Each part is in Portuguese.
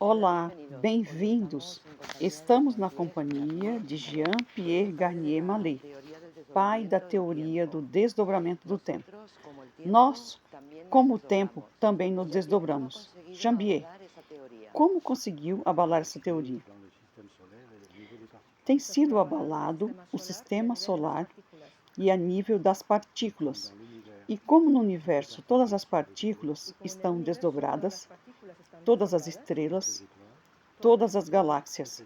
Olá, bem-vindos! Estamos na companhia de Jean-Pierre Garnier Mallet, pai da teoria do desdobramento do tempo. Nós, como o tempo, também nos desdobramos. Jean-Pierre, como conseguiu abalar essa teoria? Tem sido abalado o sistema solar e a nível das partículas. E como no universo todas as partículas estão desdobradas, todas as estrelas, todas as galáxias,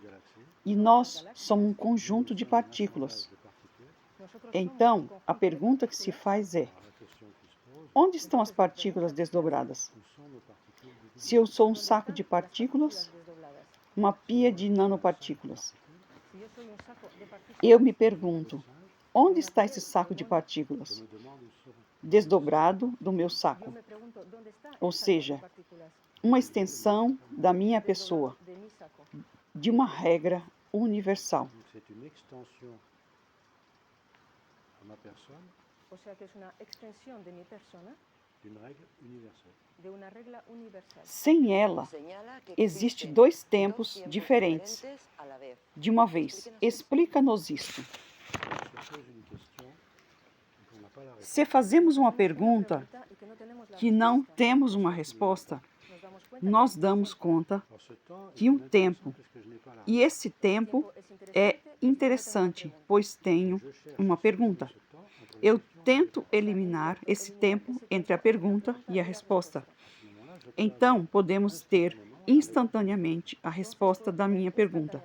e nós somos um conjunto de partículas. Então, a pergunta que se faz é: onde estão as partículas desdobradas? Se eu sou um saco de partículas, uma pia de nanopartículas, eu me pergunto, onde está esse saco de partículas? Desdobrado do meu saco, ou seja, uma extensão da minha pessoa, de uma regra universal. Sem ela, existem dois tempos diferentes de uma vez. Explica-nos isto. Se fazemos uma pergunta que não temos uma resposta, nós damos conta de um tempo. E esse tempo é interessante, pois tenho uma pergunta. Eu tento eliminar esse tempo entre a pergunta e a resposta. Então, podemos ter instantaneamente a resposta da minha pergunta.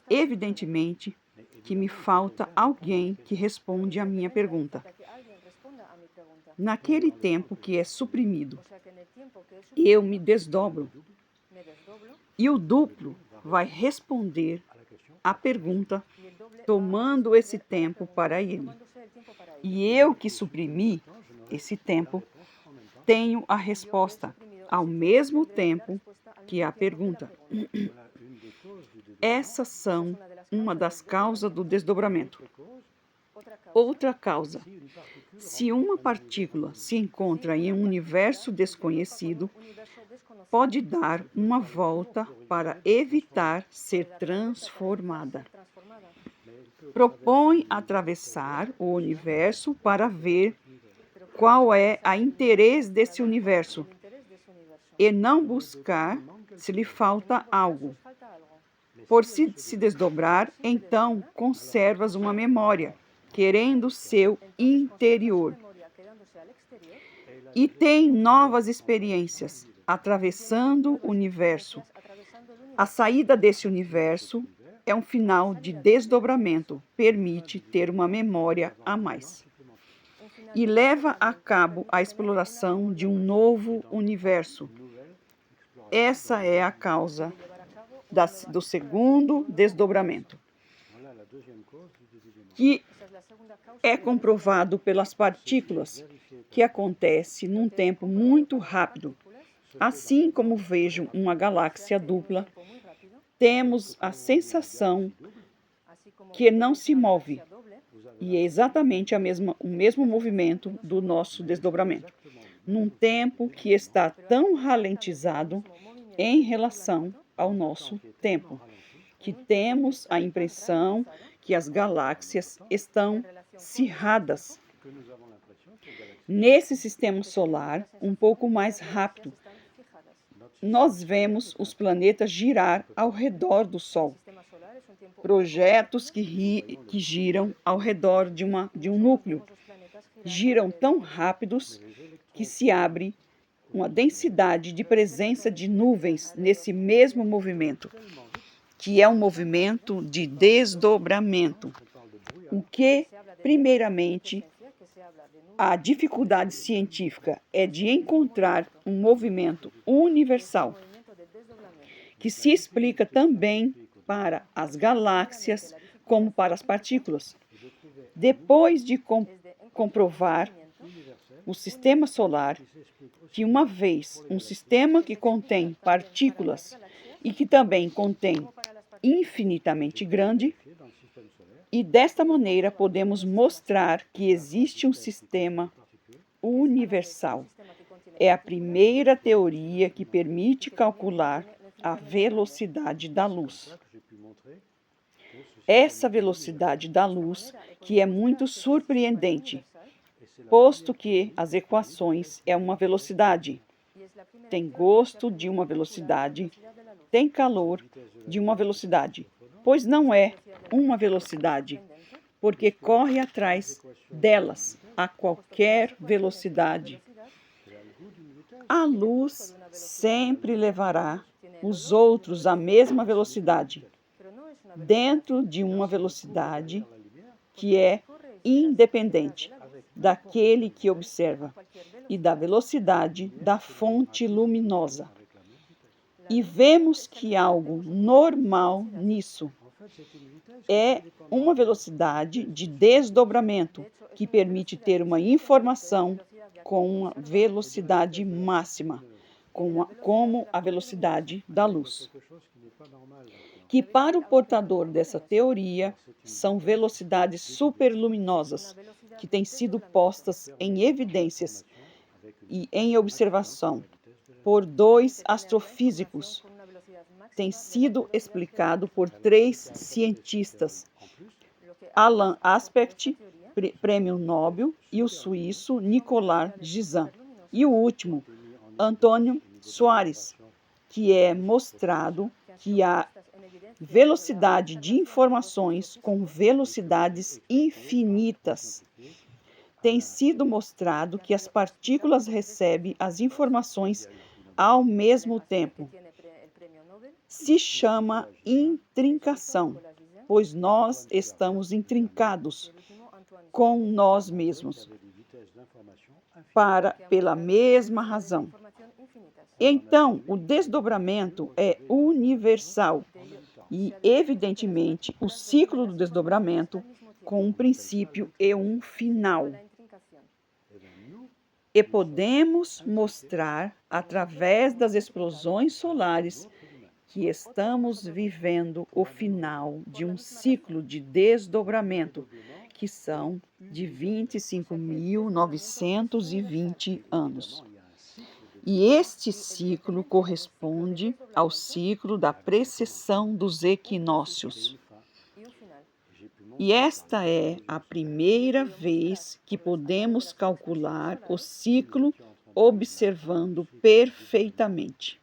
Evidentemente que me falta alguém que responde à minha pergunta. Naquele tempo que é suprimido, eu me desdobro e o duplo vai responder à pergunta, tomando esse tempo para ele. E eu que suprimi esse tempo, tenho a resposta ao mesmo tempo que a pergunta. Essas são uma das causas do desdobramento. Outra causa: se uma partícula se encontra em um universo desconhecido, pode dar uma volta para evitar ser transformada. Propõe atravessar o universo para ver qual é o interesse desse universo e não buscar se lhe falta algo. Por se desdobrar, então conservas uma memória, querendo seu interior. E tem novas experiências, atravessando o universo. A saída desse universo é um final de desdobramento, permite ter uma memória a mais. E leva a cabo a exploração de um novo universo. Essa é a causa do segundo desdobramento, que é comprovado pelas partículas, que acontece num tempo muito rápido. Assim como vejo uma galáxia dupla, temos a sensação que não se move, e é exatamente o mesmo movimento do nosso desdobramento, num tempo que está tão ralentizado em relação ao nosso tempo, que temos a impressão que as galáxias estão cerradas. Nesse sistema solar, um pouco mais rápido, nós vemos os planetas girar ao redor do Sol. Projetos que giram ao redor de um núcleo. Giram tão rápidos que se abre uma densidade de presença de nuvens nesse mesmo movimento, que é um movimento de desdobramento. O que, primeiramente, a dificuldade científica é de encontrar um movimento universal, que se explica também para as galáxias como para as partículas. Depois de comprovar o sistema solar, que uma vez um sistema que contém partículas e que também contém infinitamente grande, e desta maneira podemos mostrar que existe um sistema universal. É a primeira teoria que permite calcular a velocidade da luz. Essa velocidade da luz que é muito surpreendente, posto que as equações é uma velocidade. Tem gosto de uma velocidade, tem calor de uma velocidade, pois não é uma velocidade, porque corre atrás delas a qualquer velocidade. A luz sempre levará os outros à mesma velocidade, dentro de uma velocidade que é independente daquele que observa e da velocidade da fonte luminosa. E vemos que algo normal nisso é uma velocidade de desdobramento que permite ter uma informação com uma velocidade máxima, como a velocidade da luz. Que para o portador dessa teoria são velocidades superluminosas que têm sido postas em evidências e em observação por 2 astrofísicos. Tem sido explicado por 3 cientistas, Alan Aspect, prêmio Nobel, e o suíço Nicolas Gisin. E o último, Antônio Soares, que é mostrado que a velocidade de informações com velocidades infinitas. Tem sido mostrado que as partículas recebem as informações ao mesmo tempo. Se chama intrincação, pois nós estamos intrincados com nós mesmos, pela mesma razão. Então, o desdobramento é universal e, evidentemente, o ciclo do desdobramento com um princípio e um final. E podemos mostrar, através das explosões solares, que estamos vivendo o final de um ciclo de desdobramento, que são de 25.920 anos. E este ciclo corresponde ao ciclo da precessão dos equinócios. E esta é a primeira vez que podemos calcular o ciclo observando perfeitamente.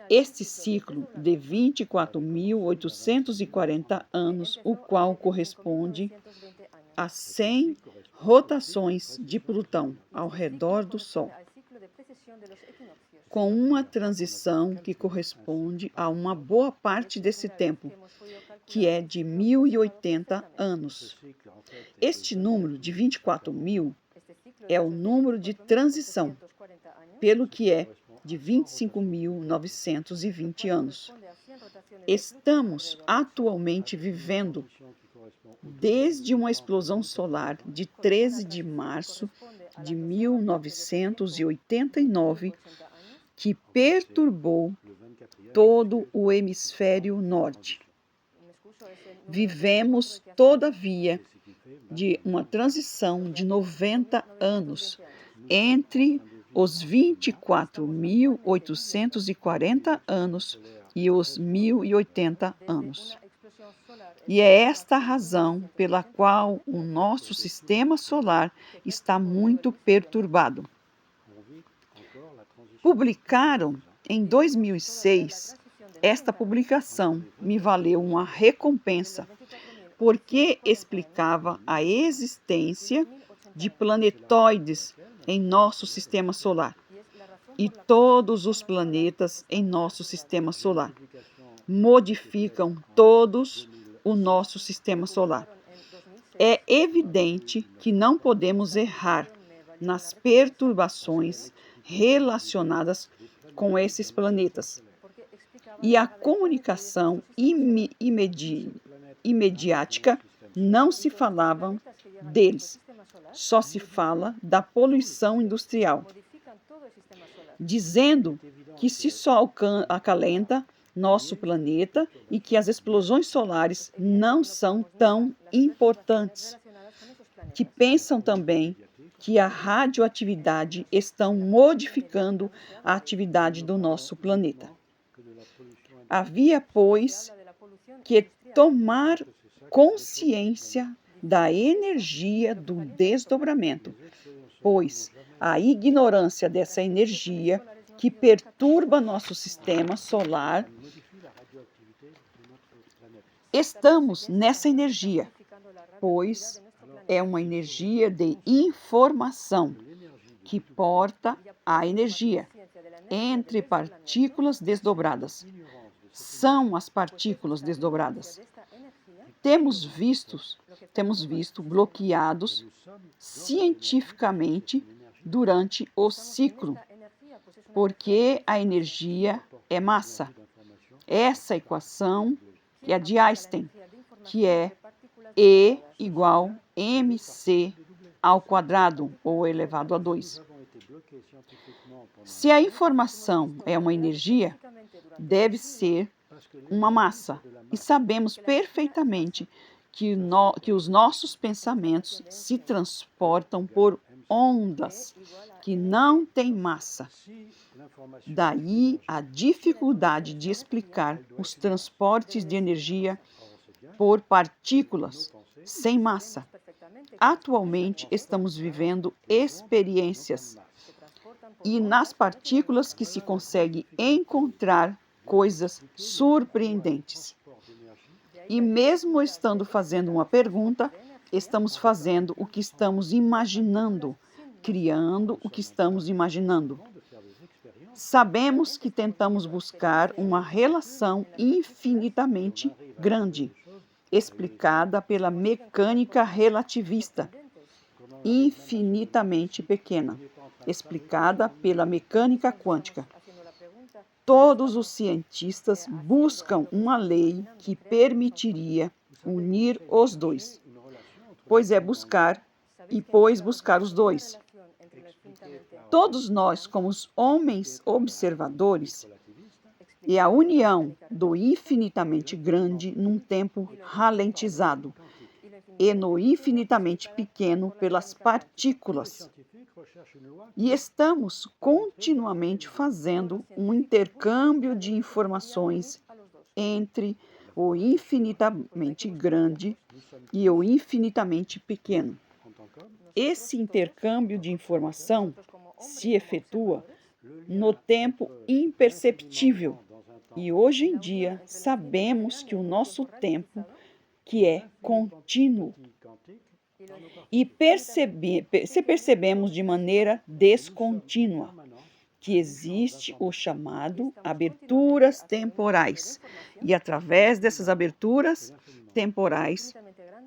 Este ciclo de 24.840 anos, o qual corresponde a 100 rotações de Plutão ao redor do Sol, com uma transição que corresponde a uma boa parte desse tempo, que é de 1.080 anos. Este número de 24.000 é o número de transição, pelo que é de 25.920 anos. Estamos atualmente vivendo desde uma explosão solar de 13 de março de 1989, que perturbou todo o hemisfério norte. Vivemos, todavia, de uma transição de 90 anos entre os 24.840 anos e os 1.080 anos. E é esta a razão pela qual o nosso sistema solar está muito perturbado. Publicaram em 2006, esta publicação me valeu uma recompensa, porque explicava a existência de planetóides em nosso sistema solar e todos os planetas em nosso sistema solar modificam todos o nosso sistema solar. É evidente que não podemos errar nas perturbações relacionadas com esses planetas. E a comunicação imediática não se falava deles, só se fala da poluição industrial, dizendo que se só acalenta nosso planeta e que as explosões solares não são tão importantes, que pensam também que a radioatividade estão modificando a atividade do nosso planeta. Havia, pois, que tomar consciência da energia do desdobramento, pois a ignorância dessa energia que perturba nosso sistema solar, estamos nessa energia, pois é uma energia de informação que porta a energia entre partículas desdobradas. São as partículas desdobradas. Temos visto bloqueados cientificamente durante o ciclo, porque a energia é massa. Essa equação é a de Einstein, que é E igual mc ao quadrado, ou elevado a 2. Se a informação é uma energia, deve ser uma massa. E sabemos perfeitamente que os nossos pensamentos se transportam por ondas que não têm massa. Daí a dificuldade de explicar os transportes de energia por partículas sem massa. Atualmente estamos vivendo experiências e nas partículas que se consegue encontrar coisas surpreendentes. E mesmo estando fazendo uma pergunta, estamos fazendo o que estamos imaginando, criando o que estamos imaginando. Sabemos que tentamos buscar uma relação infinitamente grande, explicada pela mecânica relativista, infinitamente pequena, explicada pela mecânica quântica. Todos os cientistas buscam uma lei que permitiria unir os dois, pois buscar os dois. Todos nós, como os homens observadores, é a união do infinitamente grande num tempo ralentizado e no infinitamente pequeno pelas partículas. E estamos continuamente fazendo um intercâmbio de informações entre o infinitamente grande e o infinitamente pequeno. Esse intercâmbio de informação se efetua no tempo imperceptível. E hoje em dia sabemos que o nosso tempo, que é contínuo, e percebemos de maneira descontínua que existe o chamado aberturas temporais. E através dessas aberturas temporais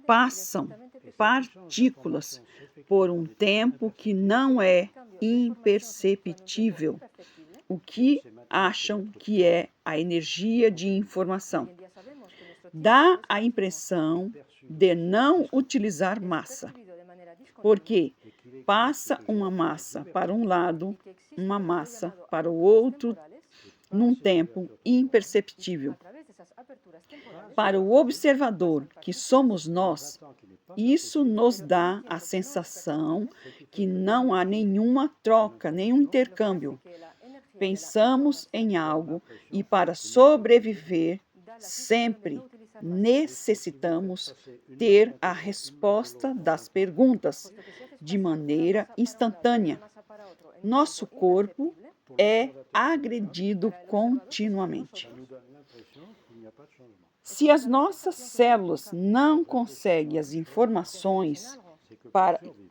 passam partículas por um tempo que não é imperceptível, o que acham que é a energia de informação. Dá a impressão de não utilizar massa, porque passa uma massa para um lado, uma massa para o outro, num tempo imperceptível. Para o observador, que somos nós, isso nos dá a sensação que não há nenhuma troca, nenhum intercâmbio. Pensamos em algo e, para sobreviver, sempre necessitamos ter a resposta das perguntas de maneira instantânea. Nosso corpo é agredido continuamente. Se as nossas células não conseguem as informações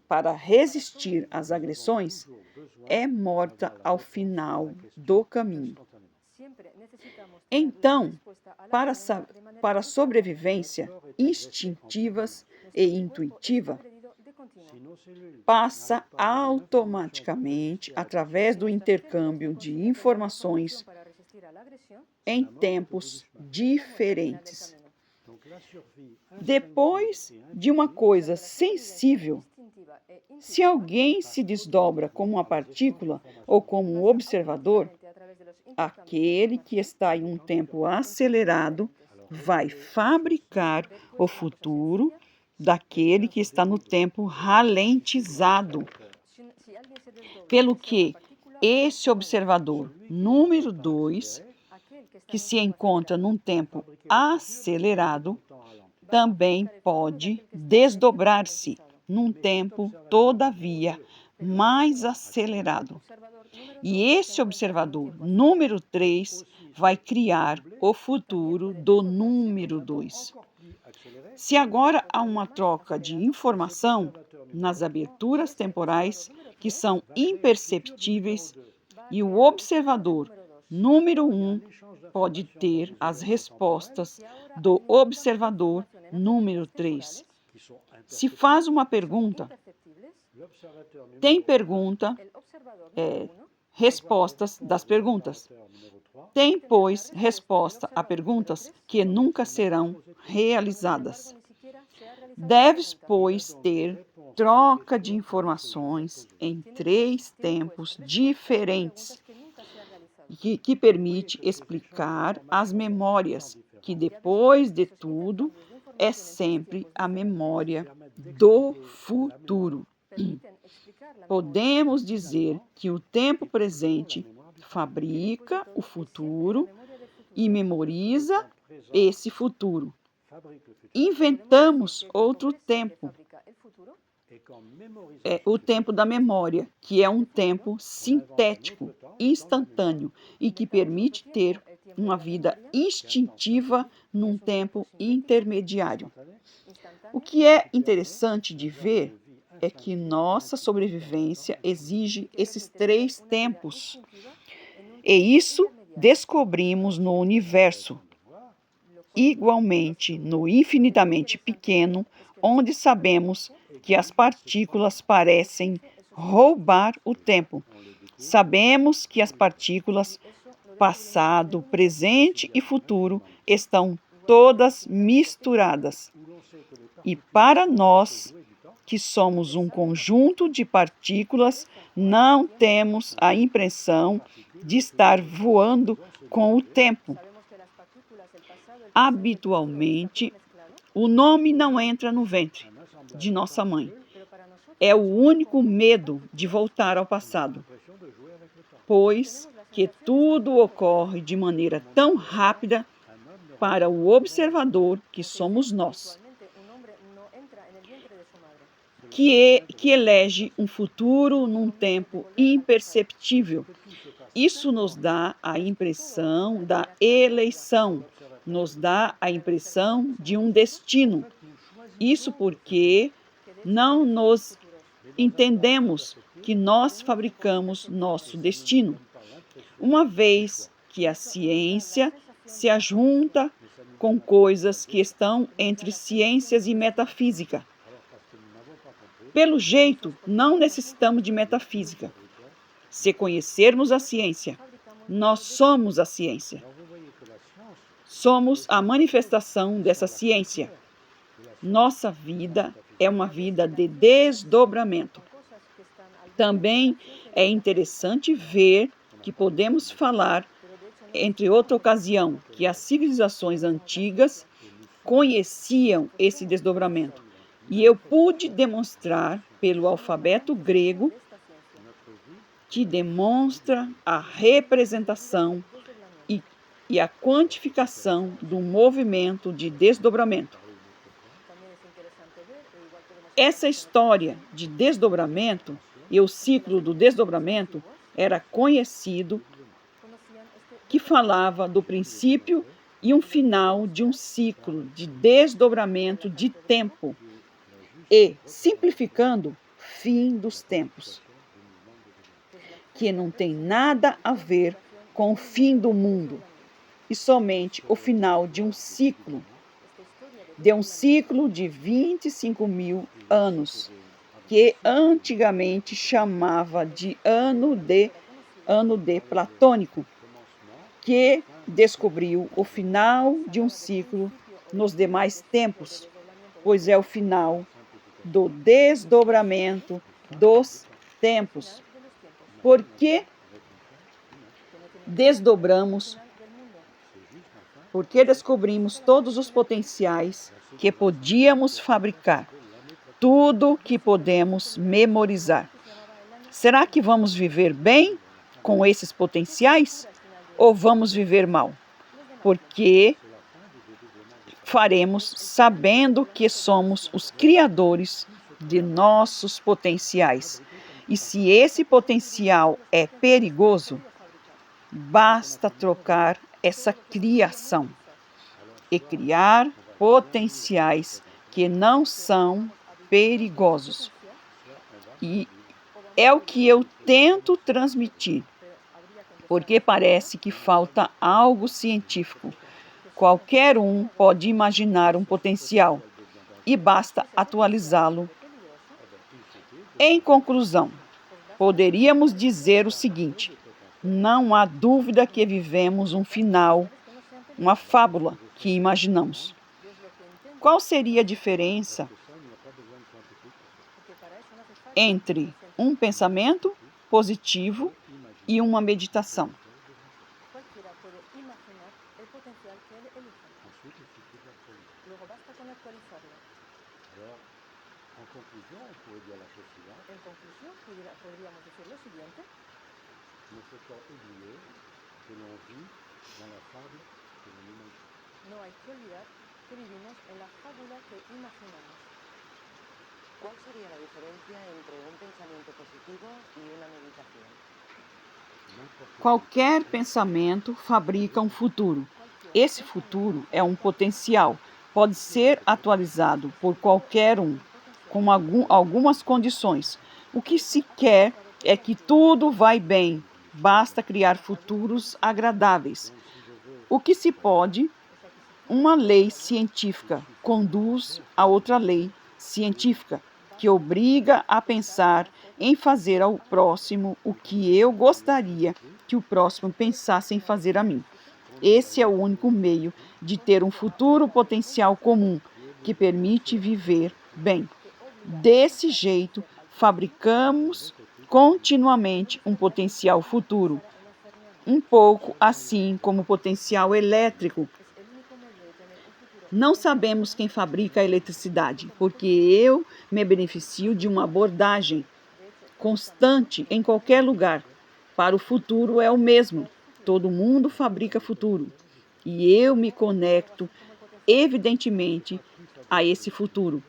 para resistir às agressões, é morta ao final do caminho. Então, para a sobrevivência instintiva e intuitiva, passa automaticamente através do intercâmbio de informações em tempos diferentes. Depois de uma coisa sensível, se alguém se desdobra como uma partícula ou como um observador, aquele que está em um tempo acelerado vai fabricar o futuro daquele que está no tempo ralentizado. Pelo que esse observador número 2 que se encontra num tempo acelerado, também pode desdobrar-se num tempo, todavia, mais acelerado. E esse observador número 3 vai criar o futuro do número 2. Se agora há uma troca de informação nas aberturas temporais que são imperceptíveis e o observador número 1 pode ter as respostas do observador número 3. Se faz uma pergunta, tem respostas das perguntas. Tem, pois, resposta a perguntas que nunca serão realizadas. Deves, pois, ter troca de informações em 3 tempos diferentes, que permite explicar as memórias, que depois de tudo é sempre a memória do futuro. Podemos dizer que o tempo presente fabrica o futuro e memoriza esse futuro. Inventamos outro tempo, o tempo da memória, que é um tempo sintético, instantâneo e que permite ter uma vida instintiva num tempo intermediário. O que é interessante de ver é que nossa sobrevivência exige esses 3 tempos. E isso descobrimos no universo, igualmente no infinitamente pequeno, onde sabemos que as partículas parecem roubar o tempo. Sabemos que as partículas, passado, presente e futuro, estão todas misturadas. E para nós, que somos um conjunto de partículas, não temos a impressão de estar voando com o tempo. Habitualmente, o nome não entra no ventre de nossa mãe. É o único medo de voltar ao passado, pois que tudo ocorre de maneira tão rápida para o observador que somos nós, que elege um futuro num tempo imperceptível. Isso nos dá a impressão da eleição, nos dá a impressão de um destino. Isso porque não nos entendemos que nós fabricamos nosso destino. Uma vez que a ciência se ajunta com coisas que estão entre ciências e metafísica. Pelo jeito, não necessitamos de metafísica. Se conhecermos a ciência, nós somos a ciência. Somos a manifestação dessa ciência. Nossa vida é uma vida de desdobramento. Também é interessante ver que podemos falar, entre outra ocasião, que as civilizações antigas conheciam esse desdobramento. E eu pude demonstrar pelo alfabeto grego, que demonstra a representação e a quantificação do movimento de desdobramento. Essa história de desdobramento e o ciclo do desdobramento era conhecido, que falava do princípio e um final de um ciclo de desdobramento de tempo e, simplificando, fim dos tempos, que não tem nada a ver com o fim do mundo, e somente o final de um ciclo de 25.000 anos, que antigamente chamava de ano de platônico, que descobriu o final de um ciclo nos demais tempos, pois é o final do desdobramento dos tempos. Por que desdobramos? Porque descobrimos todos os potenciais que podíamos fabricar, tudo que podemos memorizar. Será que vamos viver bem com esses potenciais ou vamos viver mal? porque faremos sabendo que somos os criadores de nossos potenciais. E se esse potencial é perigoso, basta trocar essa criação e criar potenciais que não são perigosos. E é o que eu tento transmitir, porque parece que falta algo científico. Qualquer um pode imaginar um potencial e basta atualizá-lo. Em conclusão, poderíamos dizer o seguinte: não há dúvida que vivemos um final, uma fábula que imaginamos. Qual seria a diferença entre um pensamento positivo e uma meditação? No hay que olvidar que vivimos en la fábula que imaginamos. ¿Cuál sería la diferencia entre un pensamiento positivo y una meditación? Qualquer pensamento fabrica um futuro. Esse futuro é um potencial, pode ser atualizado por qualquer um, com algumas condições. O que se quer é que tudo vai bem, basta criar futuros agradáveis. O que se pode, uma lei científica conduz a outra lei científica, que obriga a pensar em fazer ao próximo o que eu gostaria que o próximo pensasse em fazer a mim. Esse é o único meio de ter um futuro potencial comum que permite viver bem. Desse jeito, fabricamos continuamente um potencial futuro, um pouco assim como o potencial elétrico. Não sabemos quem fabrica a eletricidade, porque eu me beneficio de uma abordagem constante em qualquer lugar. Para o futuro é o mesmo. Todo mundo fabrica futuro. E eu me conecto, evidentemente, a esse futuro.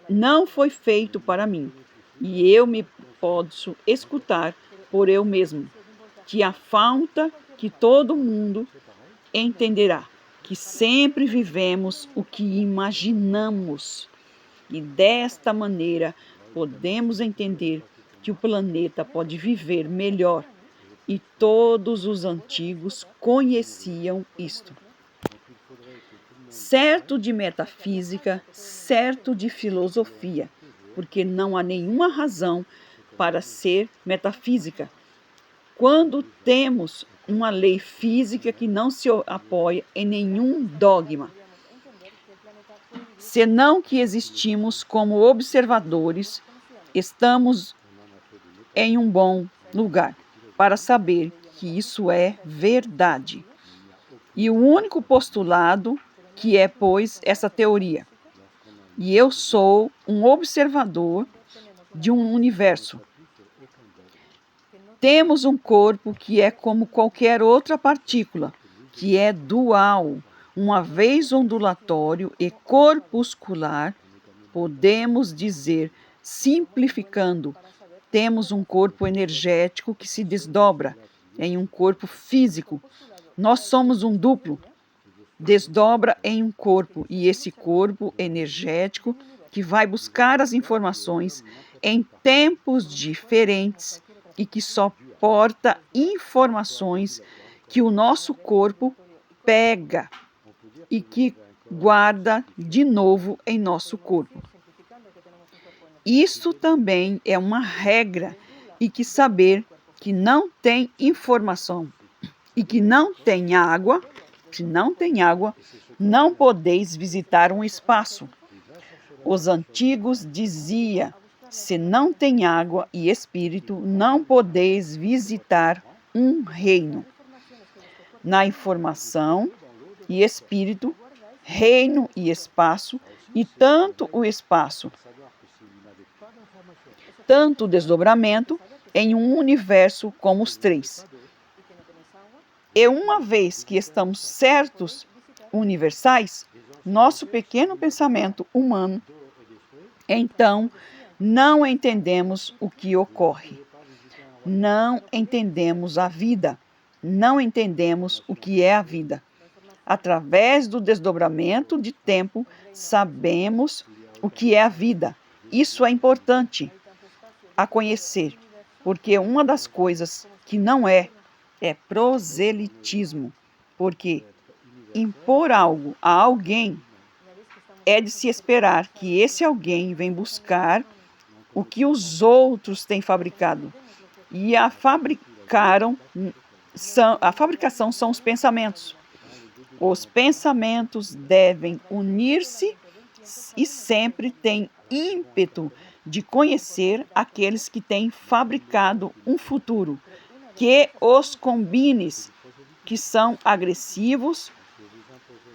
Não foi feito para mim. E eu me posso escutar por eu mesmo. Que a falta que todo mundo entenderá. Que sempre vivemos o que imaginamos. E desta maneira podemos entender que o planeta pode viver melhor. E todos os antigos conheciam isto. Certo de metafísica, certo de filosofia, porque não há nenhuma razão para ser metafísica. Quando temos uma lei física que não se apoia em nenhum dogma, senão que existimos como observadores, estamos em um bom lugar para saber que isso é verdade. E o único postulado que é, pois, essa teoria. E eu sou um observador de um universo. Temos um corpo que é como qualquer outra partícula, que é dual, uma vez ondulatório e corpuscular. Podemos dizer, simplificando, temos um corpo energético que se desdobra em um corpo físico. Nós somos um duplo, desdobra em um corpo, e esse corpo energético que vai buscar as informações em tempos diferentes e que só porta informações que o nosso corpo pega e que guarda de novo em nosso corpo. Isso também é uma regra e que saber que não tem informação e que não tem água, se não tem água, não podeis visitar um espaço. Os antigos diziam, se não tem água e espírito, não podeis visitar um reino. Na informação e espírito, reino e espaço, e tanto o espaço, tanto o desdobramento em um universo como os três. E uma vez que estamos certos, universais, nosso pequeno pensamento humano, então não entendemos o que ocorre. Não entendemos a vida. Não entendemos o que é a vida. Através do desdobramento de tempo, sabemos o que é a vida. Isso é importante a conhecer, porque uma das coisas que não é proselitismo, porque impor algo a alguém é de se esperar que esse alguém venha buscar o que os outros têm fabricado. E a fabricação são os pensamentos. Os pensamentos devem unir-se e sempre têm ímpeto de conhecer aqueles que têm fabricado um futuro, que os combines, que são agressivos,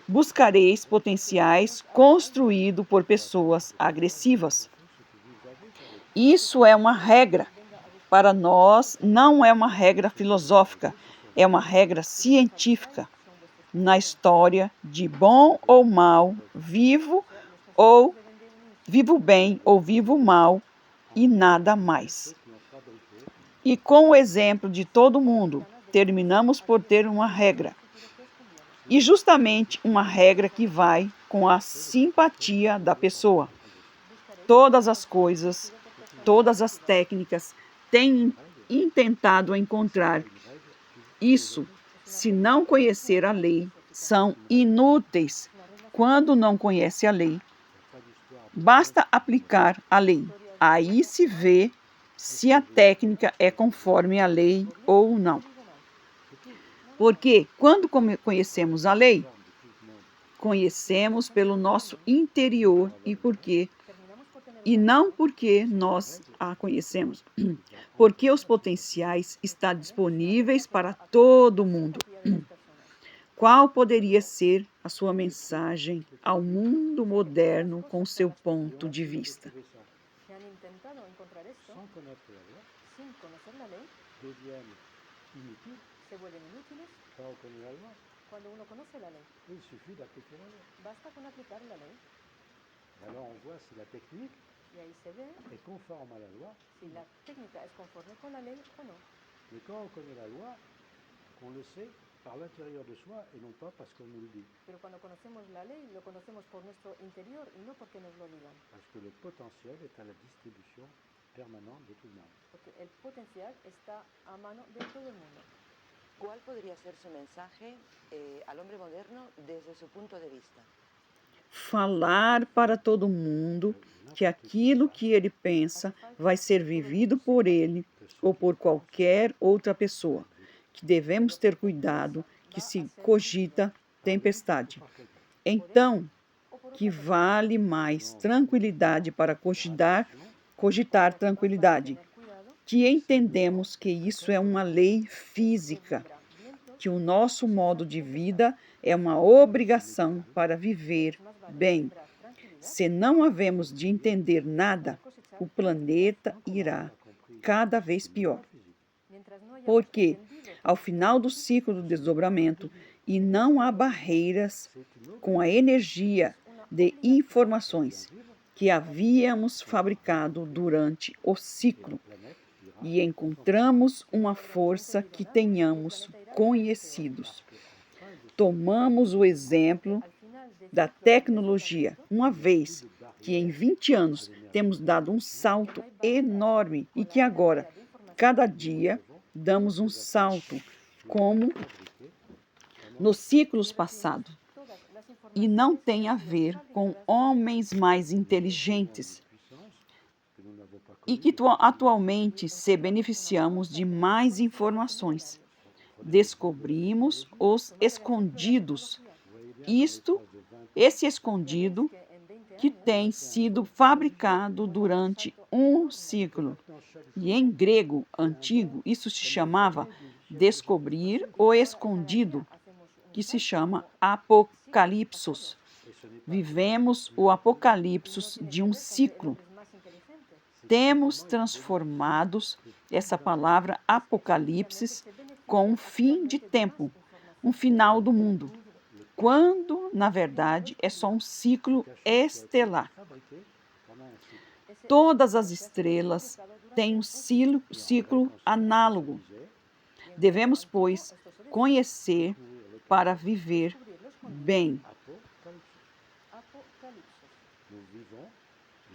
buscareis potenciais construído por pessoas agressivas. Isso é uma regra. Para nós, não é uma regra filosófica, é uma regra científica. Na história de bom ou mal, vivo bem ou vivo mal e nada mais. E com o exemplo de todo mundo, terminamos por ter uma regra. E justamente uma regra que vai com a simpatia da pessoa. Todas as coisas, todas as técnicas têm intentado encontrar isso. Se não conhecer a lei, são inúteis. Quando não conhece a lei, basta aplicar a lei. Aí se vê se a técnica é conforme a lei ou não. Porque quando conhecemos a lei, conhecemos pelo nosso interior e não porque nós a conhecemos. Porque os potenciais estão disponíveis para todo mundo. Qual poderia ser a sua mensagem ao mundo moderno com seu ponto de vista? Cuando uno conoce la ley, basta con aplicar la ley. Alors on voit si la technique Y ahí se ve est conforme à la loi. si la técnica es conforme con la ley o no. Mais quand on connaît la loi, on le sait par l'intérieur de soi et non pas parce qu'on nous le dit. Pero cuando conocemos la ley, lo conocemos por nuestro interior y no porque nos lo digan. Parce que le potentiel est à la distribution permanente de tout le monde. Porque el potencial está a mano de todo el mundo. ¿Cuál podría ser su mensaje al hombre moderno desde su punto de vista? Falar para todo mundo que aquilo que ele pensa vai ser vivido por ele ou por qualquer outra pessoa, que devemos ter cuidado que se cogita tempestade. Então, que vale mais tranquilidade para cogitar tranquilidade, que entendemos que isso é uma lei física, que o nosso modo de vida é uma obrigação para viver bem. Se não havemos de entender nada, o planeta irá cada vez pior. Porque, ao final do ciclo do desdobramento, e não há barreiras com a energia de informações que havíamos fabricado durante o ciclo, e encontramos uma força que tenhamos conhecidos. Tomamos o exemplo da tecnologia, uma vez que em 20 anos temos dado um salto enorme e que agora, cada dia, damos um salto, como nos ciclos passados. E não tem a ver com homens mais inteligentes e que atualmente se beneficiamos de mais informações. Descobrimos os escondidos. Esse escondido que tem sido fabricado durante um ciclo. E em grego antigo, isso se chamava descobrir o escondido, que se chama apocalipsos. Vivemos o apocalipsos de um ciclo. Temos transformados essa palavra apocalipse com um fim de tempo, um final do mundo, quando, na verdade, é só um ciclo estelar. Fabriqué pendant un cycle. Todas as estrelas têm um ciclo análogo. Devemos, pois, conhecer para viver bem. Apocalipsis. Nous vivons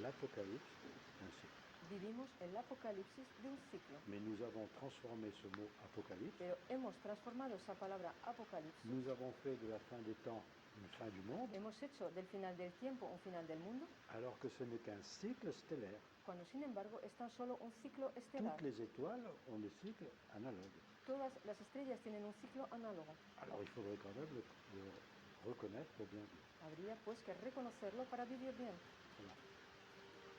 l'apocalypse d'un cycle. Vivimos el apocalipsis de un ciclo, Mais nous avons transformé ce mot apocalypse, pero hemos transformado esa palabra apocalipsis, nous avons fait de la fin des temps une fin du monde, hemos hecho del final del tiempo un final del mundo, alors que ce n'est qu'un cycle stellaire. cuando sin embargo es tan solo un ciclo estelar. Toutes les étoiles ont des cycles analogues. Todas las estrellas tienen un ciclo análogo. Alors il faudrait quand même le reconnaître pour bien vivre. Habría pues que reconocerlo para vivir bien.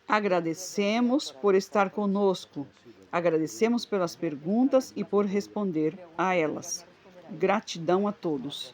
Agradecemos por estar conosco. Agradecemos pelas perguntas e por responder a elas. Gratidão a todos.